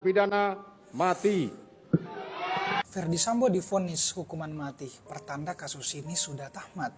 Pidana mati. Ferdy Sambo divonis hukuman mati, pertanda kasus ini sudah tamat.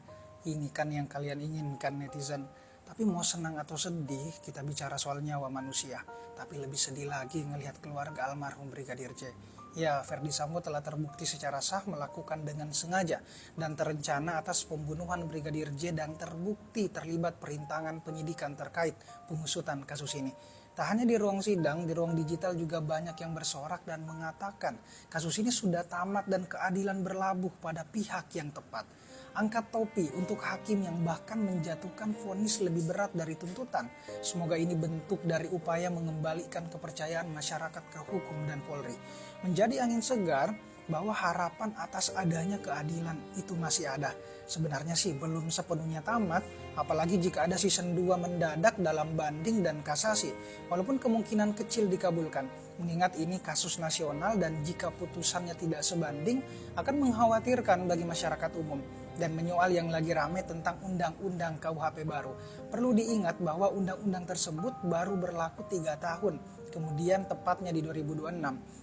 Ini kan yang kalian inginkan netizen. Tapi mau senang atau sedih, kita bicara soal nyawa manusia. Tapi lebih sedih lagi ngelihat keluarga almarhum Brigadir J. Ya, Ferdy Sambo telah terbukti secara sah melakukan dengan sengaja dan terencana atas pembunuhan Brigadir J dan terbukti terlibat perintangan penyidikan terkait pengusutan kasus ini. Tak hanya di ruang sidang, di ruang digital juga banyak yang bersorak dan mengatakan kasus ini sudah tamat dan keadilan berlabuh pada pihak yang tepat. Angkat topi untuk hakim yang bahkan menjatuhkan vonis lebih berat dari tuntutan. Semoga ini bentuk dari upaya mengembalikan kepercayaan masyarakat ke hukum dan Polri. Menjadi angin segar bahwa harapan atas adanya keadilan itu masih ada. Sebenarnya sih belum sepenuhnya tamat, apalagi jika ada season 2 mendadak dalam banding dan kasasi. Walaupun kemungkinan kecil dikabulkan, mengingat ini kasus nasional dan jika putusannya tidak sebanding akan mengkhawatirkan bagi masyarakat umum. Dan menyoal yang lagi rame tentang undang-undang KUHP baru. Perlu diingat bahwa undang-undang tersebut baru berlaku 3 tahun. Kemudian tepatnya di 2026.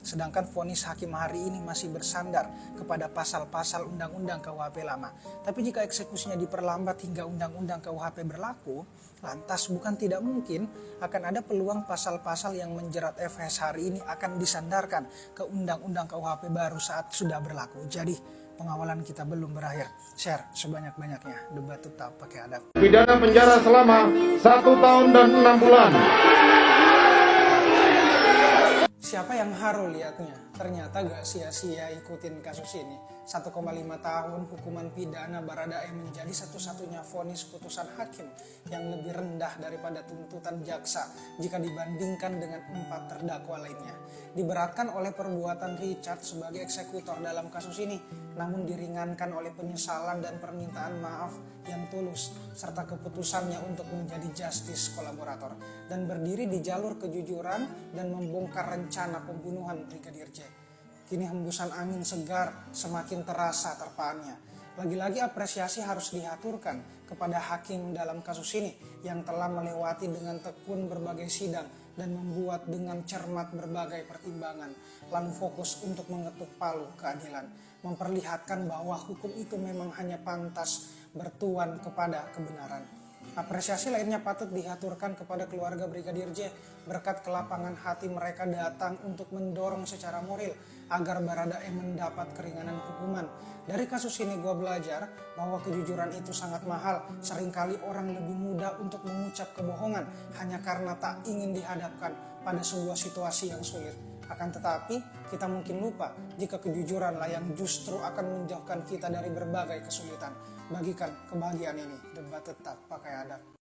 Sedangkan vonis hakim hari ini masih bersandar kepada pasal-pasal undang-undang KUHP lama. Tapi jika eksekusinya diperlambat hingga undang-undang KUHP berlaku, lantas bukan tidak mungkin akan ada peluang pasal-pasal yang menjerat FS hari ini akan disandarkan ke undang-undang KUHP baru saat sudah berlaku. Jadi pengawalan kita belum berakhir. Share sebanyak-banyaknya. Debat tetap pakai adab. Pidana penjara selama 1 tahun dan 6 bulan. Siapa yang haru lihatnya? Ternyata gak sia-sia ikutin kasus ini. 1,5 tahun hukuman pidana Baradae menjadi satu-satunya vonis putusan hakim yang lebih rendah daripada tuntutan jaksa jika dibandingkan dengan 4 terdakwa lainnya. Diberatkan oleh perbuatan Richard sebagai eksekutor dalam kasus ini, namun diringankan oleh penyesalan dan permintaan maaf yang tulus serta keputusannya untuk menjadi justice kolaborator dan berdiri di jalur kejujuran dan membongkar rencana pembunuhan Brigadir J. Kini hembusan angin segar semakin terasa terpaannya. Lagi-lagi apresiasi harus diaturkan kepada hakim dalam kasus ini yang telah melewati dengan tekun berbagai sidang dan membuat dengan cermat berbagai pertimbangan, lalu fokus untuk mengetuk palu keadilan, memperlihatkan bahwa hukum itu memang hanya pantas bertuan kepada kebenaran. Apresiasi lainnya patut diaturkan kepada keluarga Brigadir J berkat kelapangan hati mereka datang untuk mendorong secara moral agar Baradae mendapat keringanan hukuman. Dari kasus ini gue belajar bahwa kejujuran itu sangat mahal. Seringkali orang lebih mudah untuk mengucap kebohongan hanya karena tak ingin dihadapkan pada sebuah situasi yang sulit. Akan tetapi kita mungkin lupa jika kejujuranlah yang justru akan menjauhkan kita dari berbagai kesulitan. Bagikan kebahagiaan ini, debat tetap pakai adab.